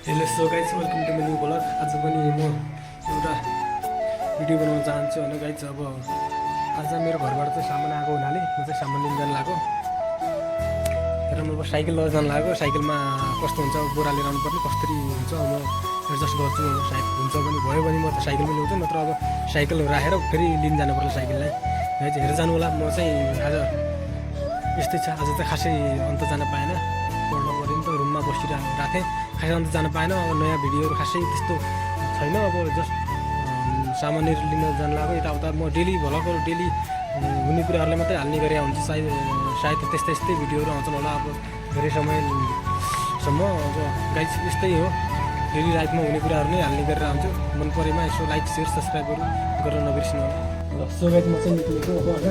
Hello so guys welcome to new vlog. आज पनि म एउटा भिडियो बनाउन चाहन्छु होइन गाइज। अब आज मेरो घरबाट चाहिँ सामान आएको हुनाले म चाहिँ सामान लिन जान लाग्यो र म साइकल लिएर जान लाग्यो। साइकलमा कस्तो हुन्छ बोरा लिएर आउनुपर्ने कसरी हुन्छ म एडजस्ट गर्छु। सायद हुन्छ भने भयो भने म त साइकलमै ल्याउँछु, नत्र अब साइकल राखेर फेरि लिन जानु पर्ला साइकललाई। है हेरेर जानु होला। म चाहिँ आज यस्तै छ, आज चाहिँ खासै अन्त जान पाएन, पढ्नु पऱ्यो नि त, रुममा बसिरहेको राखेँ, खासै अन्त जान पाएन। अब नयाँ भिडियोहरू खासै त्यस्तो छैन। अब जस्ट सामानहरू लिन जान लाग्यो यताउता। म डेली भ्लगहरू डेली हुने कुराहरूलाई मात्रै हाल्ने गरे हुन्छ, सायद त्यस्तै यस्तै भिडियोहरू आउँछन् होला अब धेरै समयसम्म। अब गाइज यस्तै हो, डेली लाइफमा हुने कुराहरू नै हाल्ने गरेर आउँछु। मन परेमा यसो लाइक सेयर सब्सक्राइबहरू गर्न नबिर्सिनु होला। ल सो गाइज म चाहिँ निक्लेको अब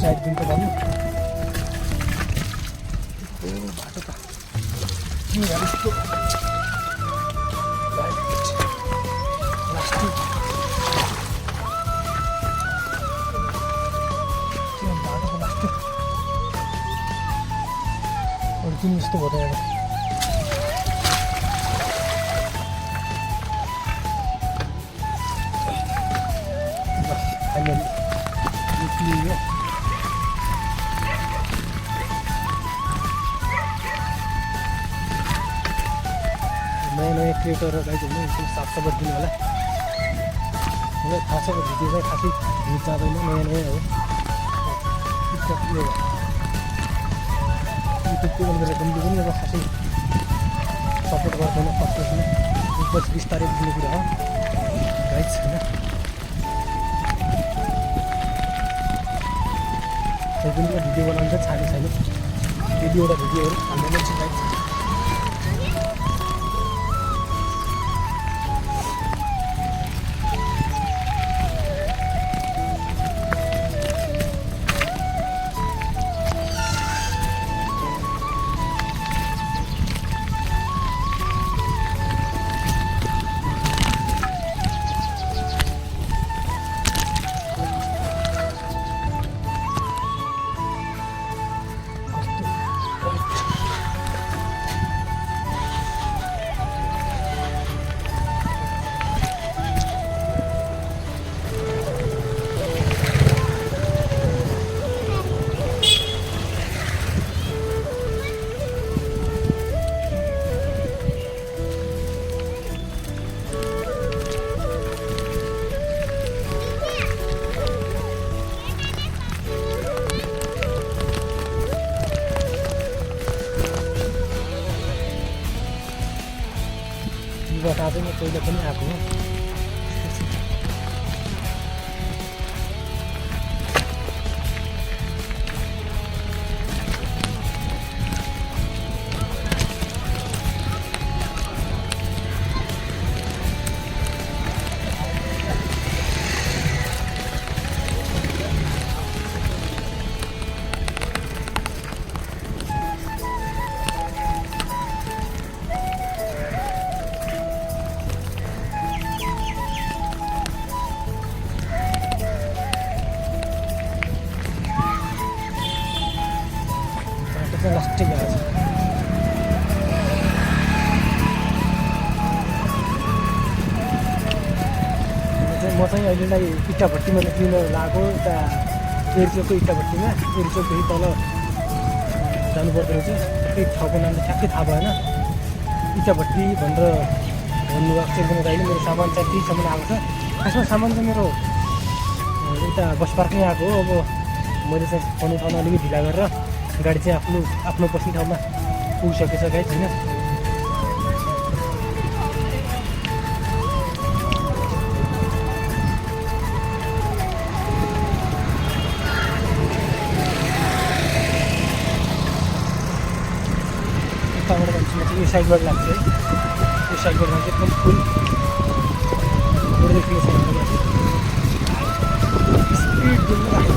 साइड दिन त भन्नु बाटो त के यस्तो प्लास्टिक के बाटोको प्लास्टिक अरू किन यस्तो भयो त निक्लियो। नयाँ क्रिएटरहरू गाइज होइन, एकदम साथ सपोर्ट दिनु होला। मलाई थाहा छ भिडियो चाहिँ खासै हिट जाँदैन, नयाँ हो। युट्युबको उनीहरू कम्ती पनि अब खासै सपोर्ट गर्दैन, फर्स्टमा पछि बिस्तारै बुझ्ने कुरा हो गाइज होइन। पनि भिडियो बनाउनु चाहिँ छाडे छैन, एउटा भिडियोहरू हाल्दै नै छु गाइज। बता चाहिँ म पहिला पनि आएको हो। चाहिँ अहिलेलाई इट्टाभट्टीमा निक्लिन लागेको यता एरिचोकको इट्टाभट्टीमा एरिचोकदेखि तल जानुपर्दो रहेछ। त्यो ठाउँको नाम चाहिँ ठ्याक्कै थाहा भएन। इट्टाभट्टी भनेर भन्नुभएको छ एकदमै दाइले। मेरो सामान चाहिँ त्यहीसम्म आएको छ। खासमा सामान चाहिँ मेरो यता बस पार्कमै आएको हो। अब मैले चाहिँ पाउने ठाउँमा अलिकति ढिला गरेर गाडी चाहिँ आफ्नो बस्ने ठाउँमा पुगिसकेछ गाइस होइन। यताबाट जान्छु म चाहिँ यो साइडबाट लाग्छु है। यो साइडबाट जान्छ एकदम फुल देखिएको छ स्पिड दिनु राखेको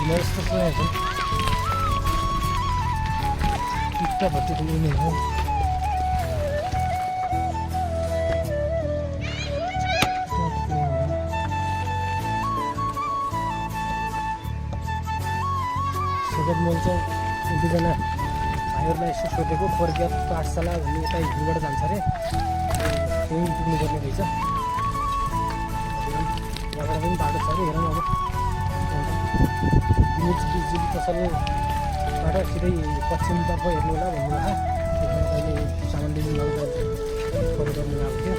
यस्तो पुऱ्याएको इट्टाभट्टीको उनी हो। सोधेको मैले चाहिँ दुईजना भाइहरूलाई यसो सोधेको प्रज्ञा पाठशाला भन्ने यता हिँडबाट जान्छ अरे त्यहीँ पुग्नुपर्ने रहेछ। यहाँबाट पनि बाटो छ अरे हेरौँ अब। बिजुली पसलबाट सिधै पश्चिमतर्फ हेर्नु होला भन्नु होला। अहिले सामान लिनु लगाउँदा फलो गर्नु आएको थियो।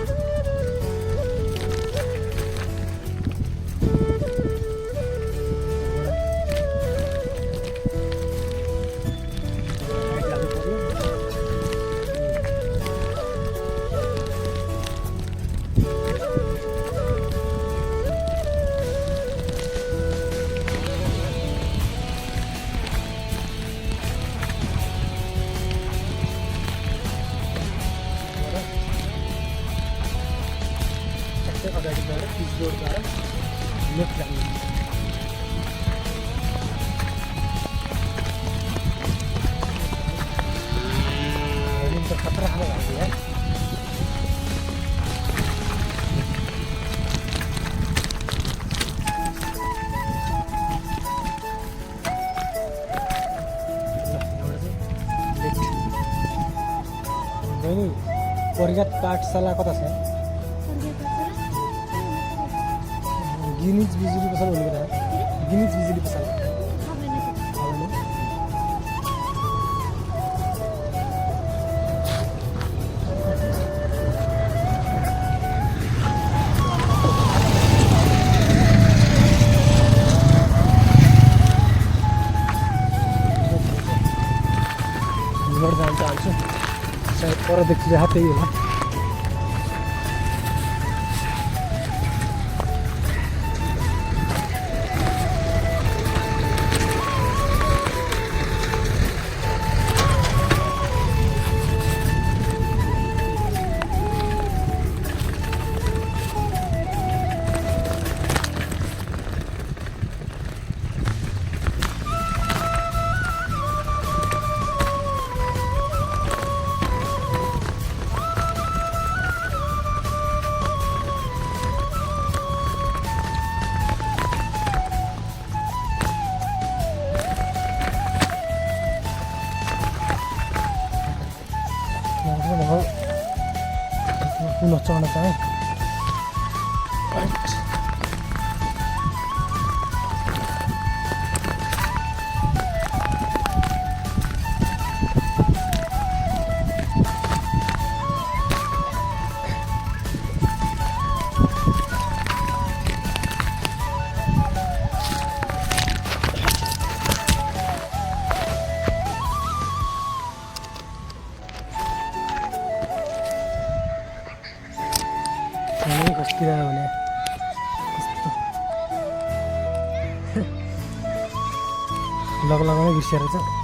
अगाडि गएर पिच रोडबाट लेफ्ट लाग्नु त खतरा खाना भएको यार। बहिनी प्रज्ञा पाठशाला कता छ? गिनिज बिजुली पसल भन्ने कुरा गिनिज बिजुली पसल जान चाहन्छु। सायद परदेखि त्यही होला। नचाउन चाहे किनभने कस्तो लगाउनै बिर्सिएर चाहिँ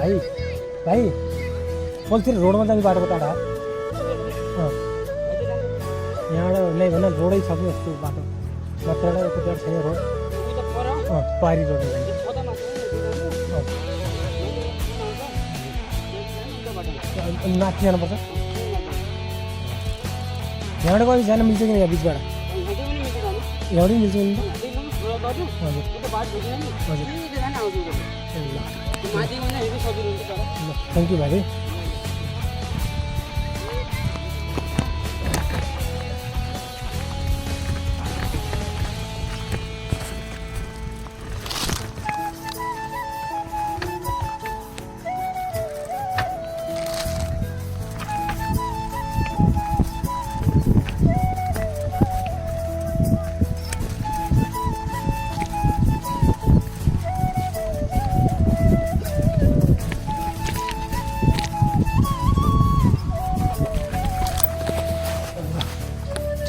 भाइ भाइ पोलतिर रोडमा जाने बाटोको टाढा यहाँबाट ल्यायो भने रोडै छ कि यस्तो बाटो मात्र यतातिर छैन रोड पारी रोड माथि जानुपर्छ यहाँबाट कहिले जान मिल्छ कि यहाँ बिचबाट यहाँबाट मिल्छ नि हजुर थ्याङ्क यू भाइ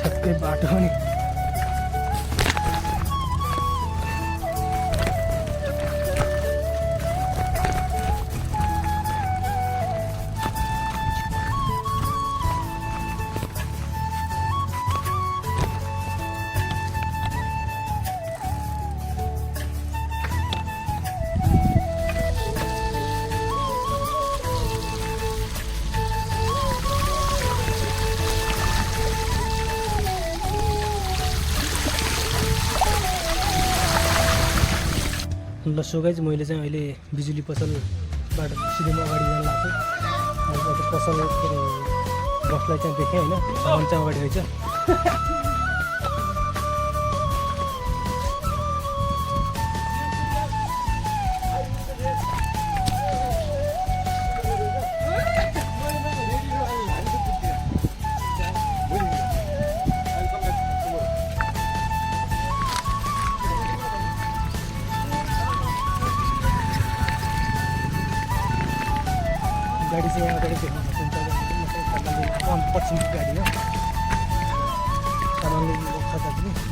ठ्याक्कै बाटो पनि ल सो गाइज मैले चाहिँ अहिले बिजुली पसलबाट सिधै म अगाडि जान लाग्छु पसल बसलाई चाहिँ देखेँ होइन सामान चाहिँ अगाडि रहेछ गाडी चाहिँ अगाडि देख्न सक्नुहुन्छ पश्चिमको गाडी हो सामानले बोक्छ जति